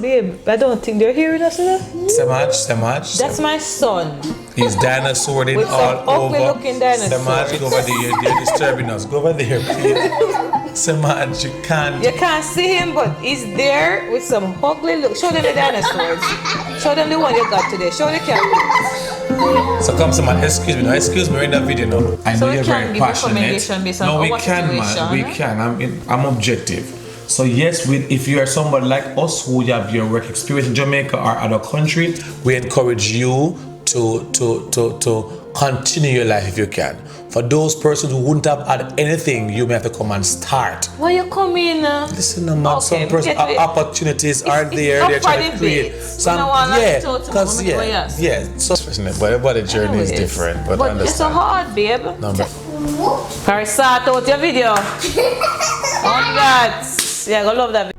Babe, I don't think they're hearing us, you know? Semaj. That's my son. He's dinosauring With some all ugly over. looking dinosaurs. Semaj, go over there. They're disturbing us. Go over there, please. Semaj, you can't. You can't see him, but he's there with some ugly look. Show them the dinosaurs. Show them the one you got today. Show the camera. So come, Semaj, excuse me. No, excuse me, we're in that video now. I know So we you're can very give passionate. recommendation based on No, we our can, man. situation. We can. I'm objective. So yes, if you are somebody like us who have your work experience in Jamaica or other country, we encourage you to continue your life if you can. For those persons who wouldn't have had anything, you may have to come and start. Why you come in? Listen, man, Okay, some opportunities are there. They're trying to create some. So but the journey is different. But understand. It's so hard, babe. Number. Paris, start out your video. Oh my God. Yeah, I love that video.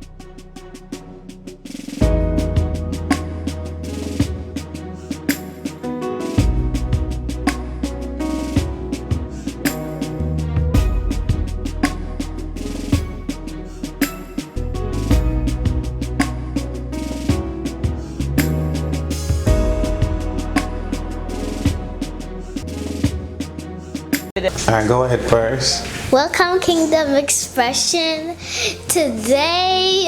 Alright, go ahead first. Welcome, Kingdom Expression. Today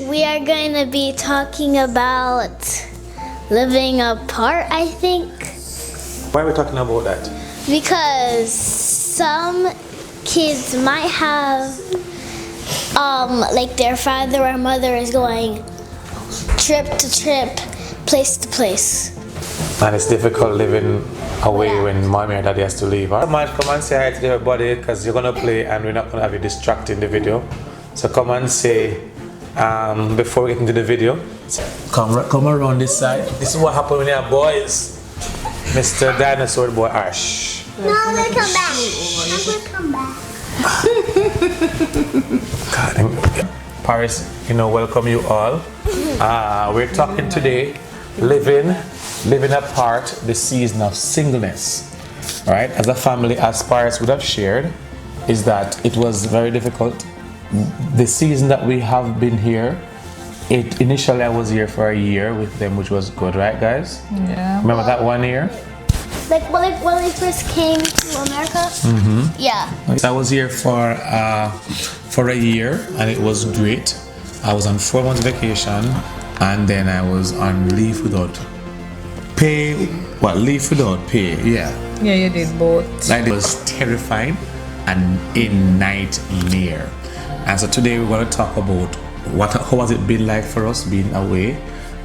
we are going to be talking about living apart, I think. Why are we talking about that? Because some kids might have, like their father or mother is going trip to trip, place to place. And it's difficult living away when mommy or daddy has to leave. Come and say hi to everybody because you're gonna play and we're not gonna have you distracting the video. So come and say before we get into the video. Come around this side. This is what happens when you have boys. Mr. Dinosaur Boy Ash. No, I'm gonna come back. I'm gonna come back. Paris, welcome you all. We're talking today, living apart, the season of singleness. All right, as a family, as Paris would have shared, is that it was very difficult. The season that we have been here, initially I was here for a year with them, which was good, right, guys? Yeah. Remember that 1 year? Like when we first came to America? Mm-hmm. Yeah. I was here for a year and it was great. I was on 4 months vacation and then I was on leave without pay. Leave without pay? Yeah. Yeah, you did both. Like, it was terrifying and a nightmare. And so today we're going to talk about how has it been like for us being away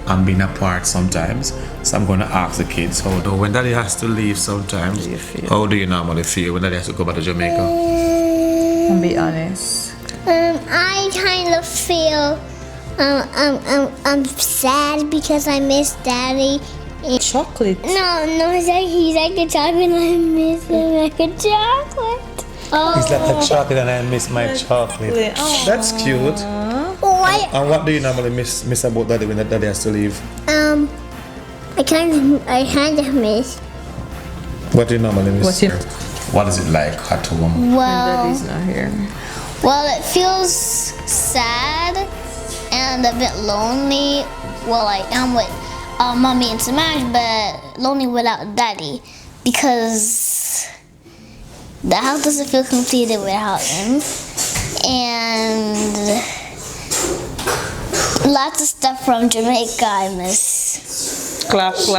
and being apart sometimes. So I'm going to ask the kids when daddy has to leave sometimes, how do you normally feel when daddy has to go back to Jamaica? I'll be honest. I kind of feel I'm sad because I miss Daddy. Chocolate. No, he's like a chocolate. I miss him like a chocolate. Oh. He's like a chocolate and I miss my chocolate. That's cute. And what do you normally miss about daddy when daddy has to leave? I kind of miss. What do you normally miss? What is it like at home? Well, Daddy's not here. Well, it feels sad and a bit lonely. Well, I am with mommy and Semaj, but lonely without daddy because the house doesn't feel completed without him, and lots of stuff from Jamaica I miss. Clap. So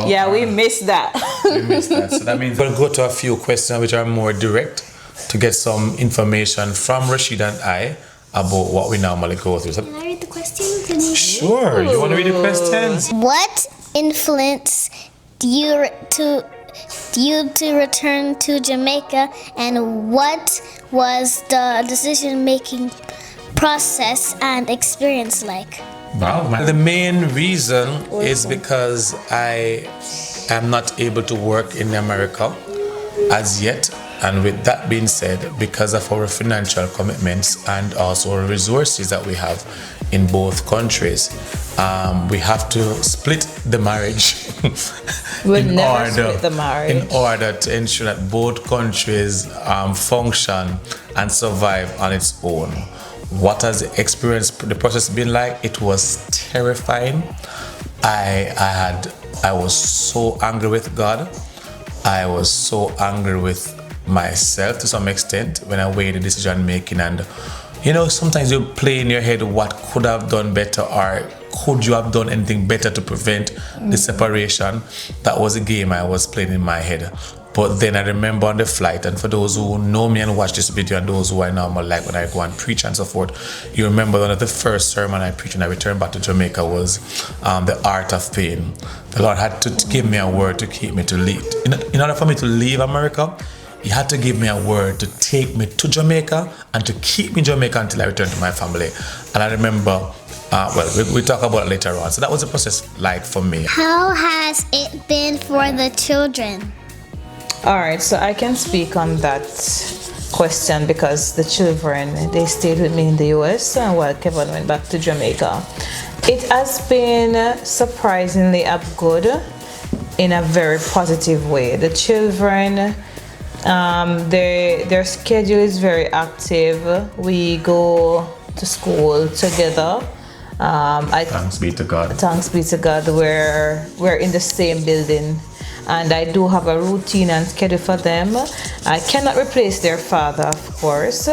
yeah, we missed that. we missed that. So that means we'll go to a few questions which are more direct to get some information from Rusheda and I about what we normally go through. So, Can I read the questions? sure. You want to read the questions? What influenced you to return to Jamaica, and what was the decision-making process and experience like? Wow. The main reason is because I am not able to work in America as yet. And with that being said, because of our financial commitments and also our resources that we have in both countries, we have to split the marriage in order to ensure that both countries function and survive on its own. what has the process been like? It was terrifying. I was so angry with God. I was so angry with myself to some extent when I weighed the decision making, and sometimes you play in your head what could I have done better, or could you have done anything better to prevent the separation. That was a game I was playing in my head. But then I remember on the flight, and for those who know me and watch this video, and those who I normally like when I go and preach and so forth, you remember one of the first sermon I preached when I returned back to Jamaica was the art of pain. The Lord had to give me a word to keep me to leave. In order for me to leave America, He had to give me a word to take me to Jamaica and to keep me in Jamaica until I returned to my family. And I remember, we'll talk about it later on. So that was the process like for me. How has it been for the children? All right, so I can speak on that question because the children, they stayed with me in the US while Kevon went back to Jamaica. It has been surprisingly good in a very positive way. The children, their schedule is very active. We go to school together. Thanks be to God. Thanks be to God. We're in the same building. And I do have a routine and schedule for them. I cannot replace their father, of course,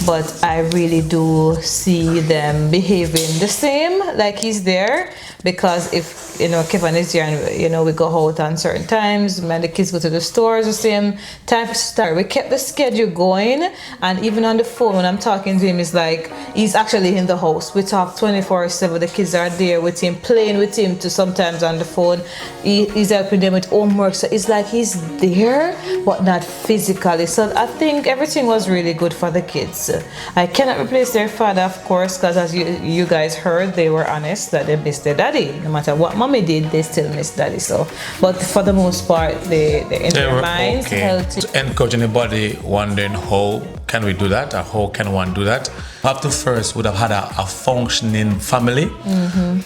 but I really do see them behaving the same, like he's there. Because if Kevon is here and we go out on certain times, and the kids go to the stores the same time to start. We kept the schedule going, and even on the phone when I'm talking to him, it's like he's actually in the house. We talk 24/7. The kids are there with him, playing with him to sometimes on the phone. He's helping them with homework, so it's like he's there but not physically. So I think everything was really good for the kids. I cannot replace their father, of course, because as you guys heard, they were honest that they missed their daddy. No matter what mommy did, they still miss daddy. So, but for the most part, they in their minds healthy. To encourage anybody wondering how can we do that, or how can one do that, after first would have had a functioning family.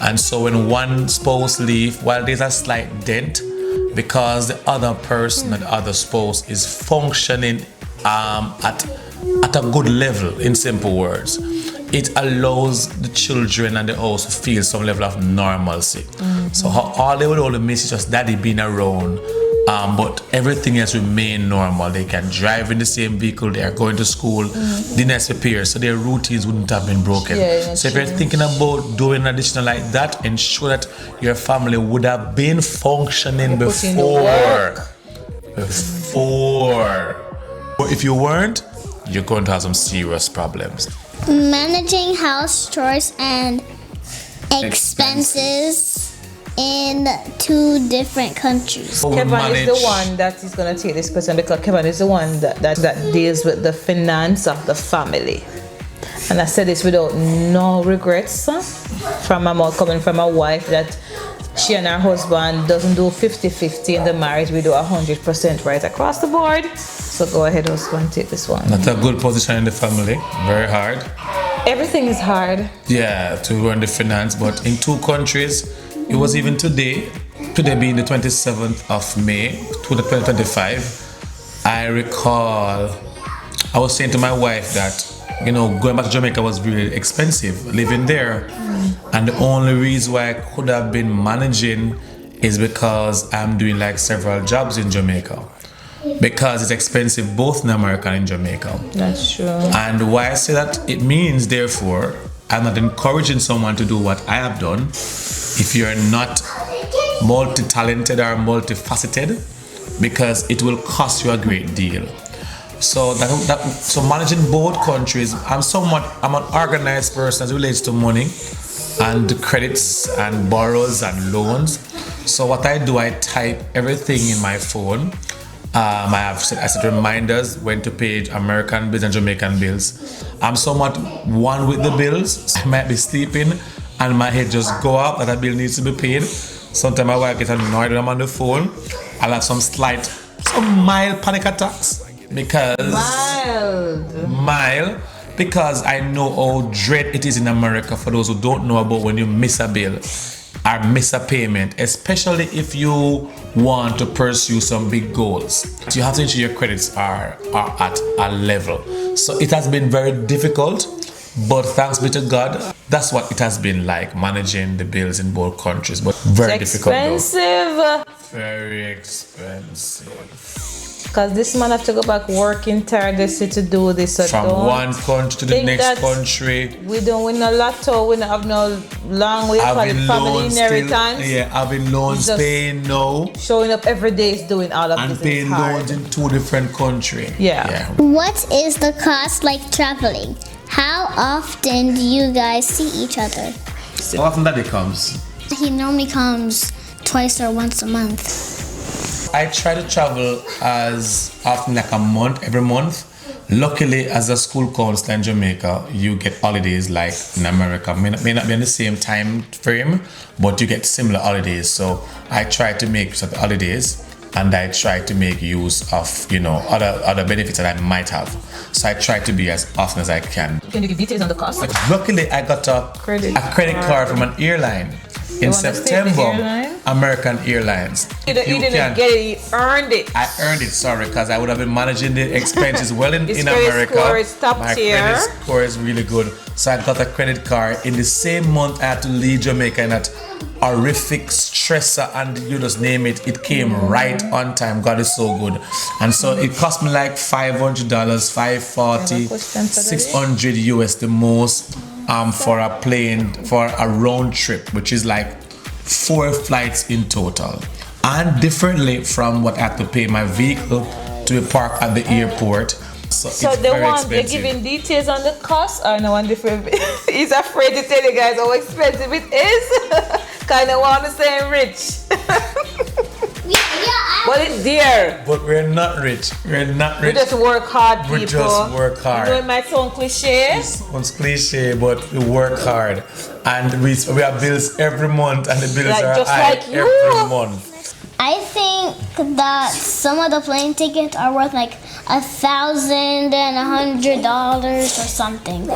And so when one spouse leave, while there's a slight dent, because the other person and the other spouse is functioning at a good level, in simple words, it allows the children and the house to feel some level of normalcy. So all they would only miss is just daddy being around, but everything else remain normal. They can drive in the same vehicle, they are going to school, dinner's prepared, so their routines wouldn't have been broken. So if you're thinking about doing additional like that, ensure that your family would have been functioning before. But if you weren't, you're going to have some serious problems. Managing house chores and expenses in 2 different countries. Kevon is the one that is going to take this question, because Kevon is the one that deals with the finance of the family. And I said this without no regrets from my mouth, coming from a wife that she and her husband doesn't do 50-50 in the marriage. We do 100% right across the board. So go ahead, husband, take this one. That's a good position in the family. Very hard. Everything is hard. Yeah, to run the finance. But in 2 countries, it was even today being the 27th of May, 2025, I recall I was saying to my wife that, going back to Jamaica was really expensive, living there. And the only reason why I could have been managing is because I'm doing like several jobs in Jamaica. Because it's expensive both in America and in Jamaica. That's true. And why I say that, it means, therefore, I'm not encouraging someone to do what I have done if you're not multi-talented or multifaceted, because it will cost you a great deal. So so managing both countries, I'm an organized person as it relates to money and credits and borrows and loans. So what I do, I type everything in my phone. I set reminders when to pay American bills and Jamaican bills. I'm somewhat one with the bills. I might be sleeping and my head just go up that a bill needs to be paid. Sometimes my wife gets annoyed when I'm on the phone. I'll have some mild panic attacks because because I know how dread it is in America for those who don't know about when you miss a bill or miss a payment, especially if you want to pursue some big goals. You have to ensure your credits are at a level. So it has been very difficult, But thanks be to God, that's what it has been like, managing the bills in both countries. But very difficult though. Expensive. Very expensive. Because this man have to go back working tirelessly to do this. So From one country to the next country. We don't win a lotto, we don't have no long way for the family inheritance. Having loans, paying no. Showing up every day is doing all of this. And paying loans in 2 different countries. Yeah. What is the cost like traveling? How often do you guys see each other? How often that it comes? He normally comes twice or once a month. I try to travel as often like a month, every month. Luckily, as a school counselor in Jamaica, you get holidays like in America. May not be in the same time frame, but you get similar holidays. So I try to make use of the holidays, and I try to make use of, you know, other benefits that I might have. So I try to be as often as I can. Can you give details on the cost? Luckily, I got a credit card from an airline. In September, American Airlines. You didn't get it, you earned it. I earned it, sorry, because I would have been managing the expenses well in America. Score is top My tier. credit score is really good. So I got a credit card. In the same month, I had to leave Jamaica in that horrific stressor, and you just name it, it came right on time. God is so good. And so it cost me like $500, $540, $600 US the most. For a plane, for a round trip, which is like 4 flights in total, and differently from what I have to pay my vehicle to be parked at the airport. So it's they're giving details on the cost, or no one different. He's afraid to tell you guys how expensive it is. Kind of want to say rich. But it's dear. But we're not rich. We're not rich. We just work hard, people. We just work hard. You know, it might sound cliche. It sounds cliche, but we work hard. And we have bills every month, and the bills are just high like you. every month. I think that some of the plane tickets are worth like $1,000 and $100 or something.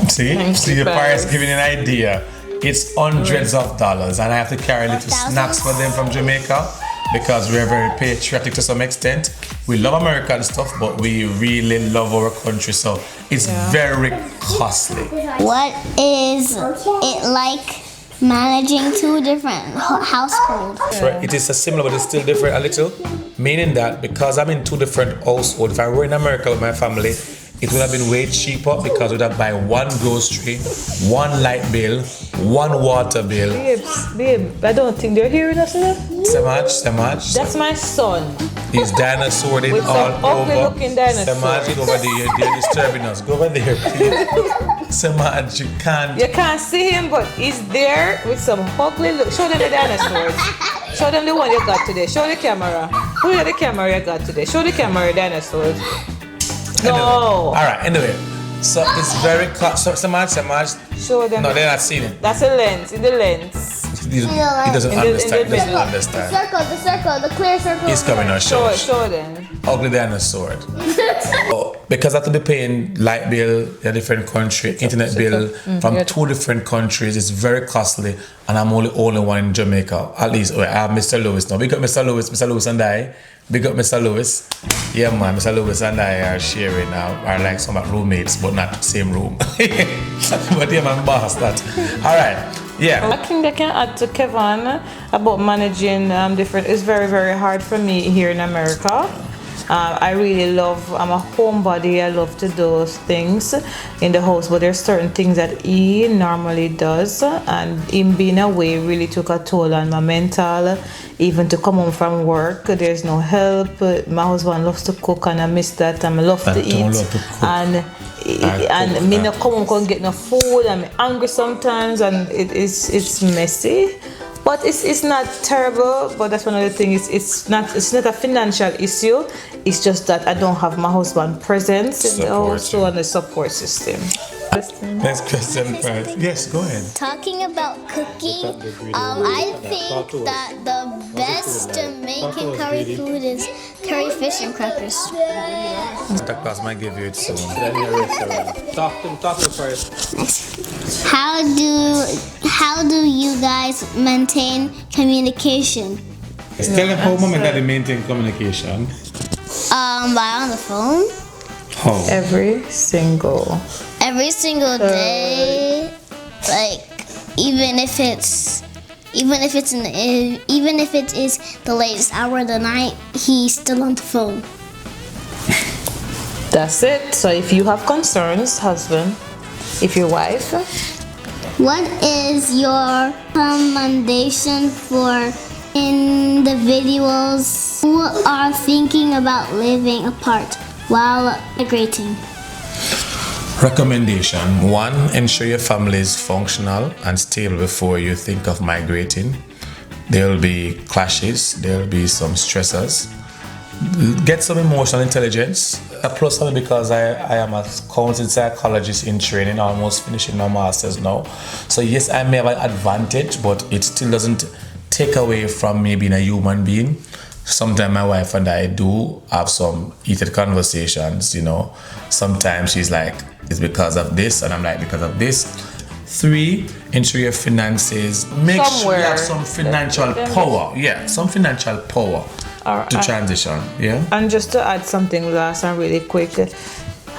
See, your parents giving you an idea. It's hundreds of dollars, and I have to carry little snacks for them from Jamaica, because we're very patriotic to some extent. We love American stuff, but we really love our country, so it's very costly. What is it like managing 2 different households? It is similar, but it's still different a little. Meaning that because I'm in 2 different households, if I were in America with my family, it would have been way cheaper, because we'd have buy 1 grocery, 1 light bill, 1 water bill. Babe, I don't think they're hearing us enough. Semaj. That's my son. He's dinosaur with all some ugly over. looking dinosaur. Semaj is over there. They're disturbing us. Go over there, please. Semaj, you can't. You can't see him, but he's there with some ugly look. Show them the dinosaurs. Show them the one you got today. Show the camera. Who is the camera you got today? Show the camera dinosaurs. No. Anyway. All right. Anyway, so it's very so Semaj. Show them. No, they're not seeing it. That's a lens. In the lens. He doesn't understand. The circle, the clear circle. He's coming on. Show them. Ugly dinosaur. Because I have to be paying light bill in a different country, internet bill from 2 different countries. It's very costly, and I'm only one in Jamaica. At least I have Mr. Lewis now. Big up Mr. Lewis and I. Big up Mr. Lewis. Yeah, man, Mr. Lewis and I are sharing now. Are like some roommates, but not same room. But yeah, man, boss that. All right. Yeah. I think I can add to Kevon about managing different. It's very, very hard for me here in America. I really love, I'm a homebody, I love to do things in the house, but there's certain things that he normally does, and him being away really took a toll on my mental. Even to come home from work, there's no help. My husband loves to cook, and I miss that. I love to eat. And me not come home, can't get no food. I'm hungry sometimes, and it's messy. But it's not terrible. But that's one of the things. It's not a financial issue. It's just that I don't have my husband present in the house and the support system. Next question first. Yes, go ahead. Talking about cooking, I think that the best Jamaican curry food is curry fish and crackers. Santa Claus might give you it soon. Talk to him first. How do you guys maintain communication? Tell them how mom and daddy maintain communication. By on the phone. How? Every single every single day. Like even if it is the latest hour of the night, he's still on the phone. That's it. So if you have concerns, husband, if your wife, What is your recommendation for individuals who are thinking about living apart while migrating? Recommendation 1, ensure your family is functional and stable before you think of migrating. There will be clashes, there will be some stressors. Get some emotional intelligence. Plus something because I am a counseling psychologist in training, almost finishing my master's now. So yes, I may have an advantage, but it still doesn't take away from me being a human being. Sometimes my wife and I do have some heated conversations, you know. Sometimes she's like, it's because of this, and I'm like, because of this. 3, ensure your finances. Make sure you have some financial power. Yeah, some financial power to transition. Yeah. And just to add something last and really quick,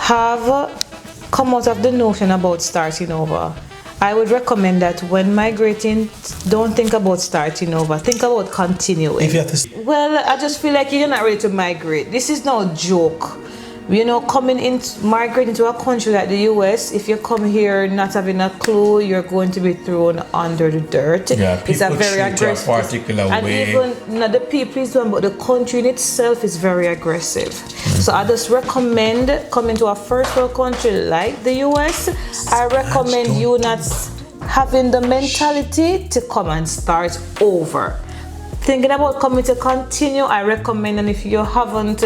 come out of the notion about starting over. I would recommend that when migrating, don't think about starting over. Think about continuing. If you have to. Well, I just feel like you're not ready to migrate. This is no joke. You know, migrating to a country like the US, if you come here not having a clue, you're going to be thrown under the dirt. Yeah, people it's a very aggressive, a particular and way. even not the people is one, but the country in itself is very aggressive. Mm-hmm. So I just recommend coming to a first world country like the US. I recommend you not having the mentality to come and start over. Thinking about coming to continue, I recommend, and if you haven't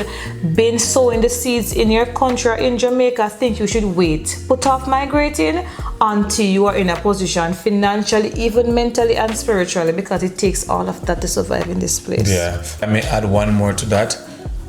been sowing the seeds in your country or in Jamaica, I think you should wait. Put off migrating until you are in a position financially, even mentally and spiritually, because it takes all of that to survive in this place. Yeah, I may add one more to that.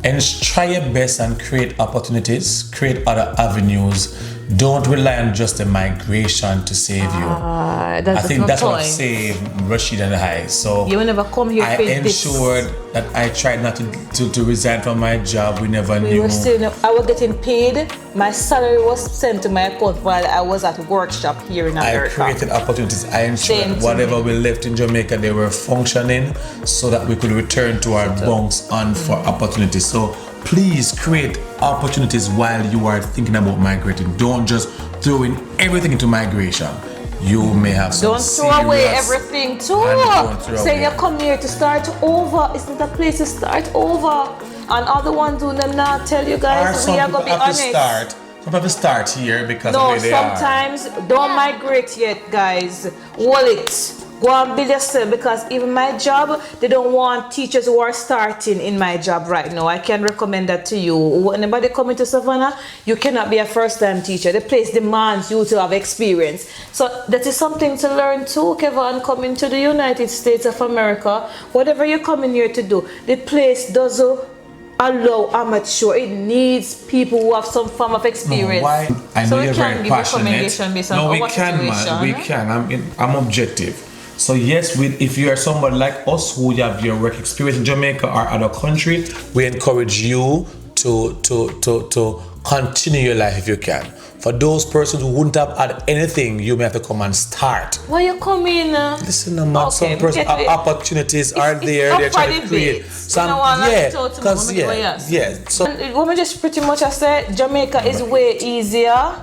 And try your best and create opportunities, create other avenues. Don't rely on just the migration to save you. I think that's what saved Rusheda and I. So you will never come here. I ensured that I tried not to resign from my job. We never knew. I was getting paid. My salary was sent to my account while I was at workshop here in America. I created opportunities. I ensured that whatever we left in Jamaica, they were functioning so that we could return to our bunks and for opportunities. So please create opportunities while you are thinking about migrating. Don't just throw in everything into migration. You may have some. Don't throw away everything too. Saying you come here to start over. It's not a place to start over. And other ones do them not tell you guys. We are gonna be honest. Some people start here because of where they are. Sometimes don't migrate yet, guys. Hold it. Go and build yourself, because even my job, they don't want teachers who are starting in my job right now. I can recommend that to you. Anybody coming to Savannah, you cannot be a first-time teacher. The place demands you to have experience. So that is something to learn too, Kevon, coming to the United States of America. Whatever you're coming here to do, the place doesn't allow amateur. It needs people who have some form of experience. Why? I know you're very passionate. No, we can, man. We can. I'm objective. So yes, if you are somebody like us who have your work experience in Jamaica or other country, we encourage you to continue your life if you can. For those persons who wouldn't have had anything, you may have to come and start. Why you come in? Listen, man, some person opportunities are there. They're trying to create. So women just pretty much I say Jamaica is way easier.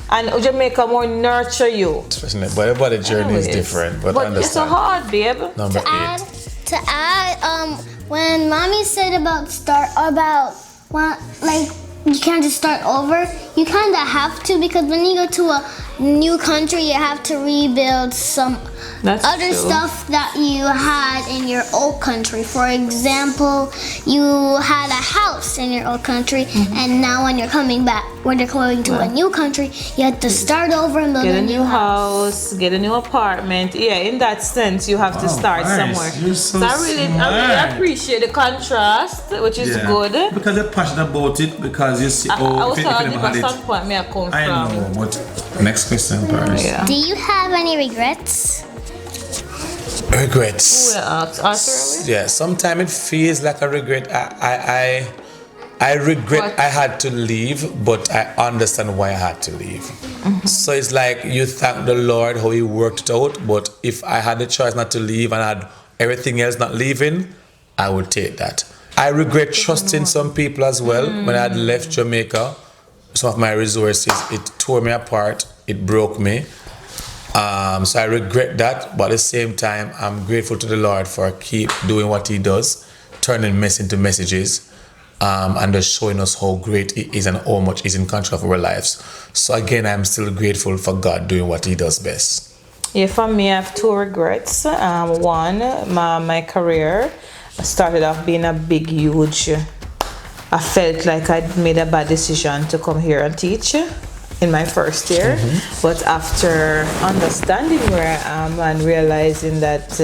And Jamaica more nurture you. But everybody's journey is different. But it's so hard, babe. Number 8. To add, when mommy said like you can't just start over, you kind of have to, because when you go to a new country, you have to rebuild some other stuff that you had in your old country. For example, you had a house in your old country, and now when you're coming back, when you're going to a new country, you have to start over and build a new house, get a new apartment. Yeah, in that sense, you have to start somewhere. So I really appreciate the contrast, which is good. Because you're passionate about it, because you see, I was telling you at some point where I come from. I know, but next question, Paris. Yeah. Do you have any regrets? Regrets. Yeah, sometimes it feels like a regret. I regret But- I had to leave, but I understand why I had to leave. So it's like you thank the Lord how He worked it out, but if I had the choice not to leave and I had everything else not leaving, I would take that. I regret trusting some people as well. When I had left Jamaica, some of my resources, it tore me apart, it broke me. So I regret that, but at the same time, I'm grateful to the Lord for keep doing what He does, turning mess into messages, and just showing us how great He is and how much He's in control of our lives. So again, I'm still grateful for God doing what He does best. Yeah, for me, I have two regrets. One, my career started off being a big, huge. I felt like I'd made a bad decision to come here and teach in my first year. But after understanding where I am and realizing that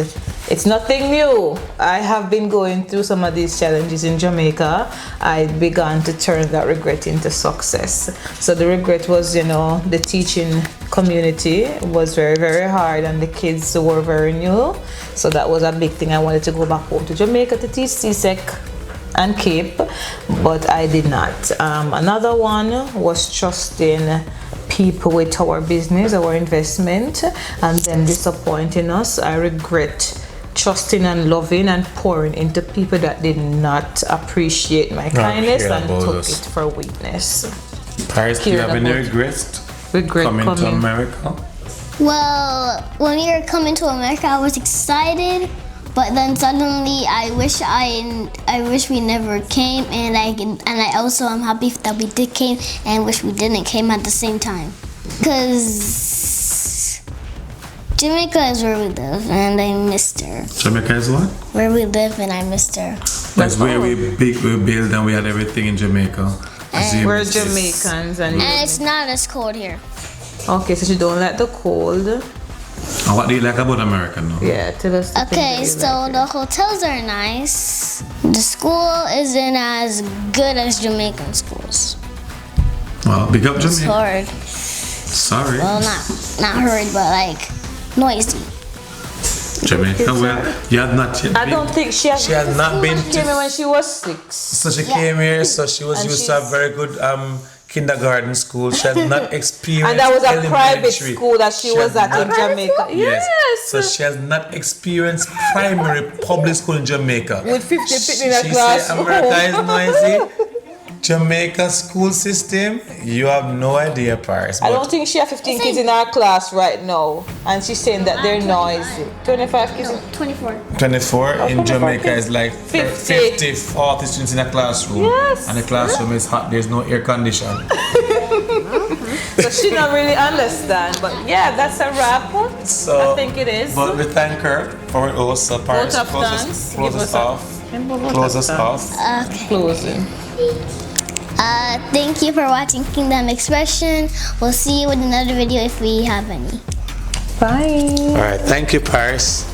it's nothing new, I have been going through some of these challenges in Jamaica, I began to turn that regret into success. So the regret was, the teaching community was very, very hard and the kids were very new. So that was a big thing. I wanted to go back home to Jamaica to teach CSEC and Cape, but I did not. Another one was trusting people with our business, our investment, and then disappointing us. I regret trusting and loving and pouring into people that did not appreciate my kindness and took it for weakness. Paris, do you have any regrets coming to America? Well, when we were coming to America, I was excited, but then suddenly I wish we never came, and I also am happy that we did came, and wish we didn't came at the same time, because Jamaica is where we live, and I missed her. Jamaica is what? Where we live, and I missed her. That's where we built and we had everything in Jamaica. We're Jamaicans And it's not as cold here. Okay, so you don't like the cold. And what do you like about America now? Yeah, tell us. Okay, so the hotels are nice. The school isn't as good as Jamaican schools. Well, big up It's Jamaica. hard. Sorry. Well, not hard, but like noisy. Jamaica, well, you have not yet I don't think she has not been She came here when she was 6. So she came here, so she was And used to a very good kindergarten school. She has not experienced And that was a private elementary. school that she was at in Jamaica. Yes. Yes. So she has not experienced primary public school in Jamaica. With 50 people in a She class. said America is noisy. Jamaica school system, you have no idea, Paris. I don't think she has 15 kids in our class right now. And she's saying that they're noisy. 25 kids? 24. 24 in Jamaica kids. is like 50. 50, 40 students in a classroom. Yes. And the classroom is hot, there's no air condition. So she don't really understand. But yeah, that's a wrap. So, I think it is. But we thank her for it also. Paris, Vote of close thanks. us Give us off. Close us off. Okay. Closing. Thank you for watching Kingdom Expression. We'll see you with another video if we have any. Bye. All right, thank you, Paris.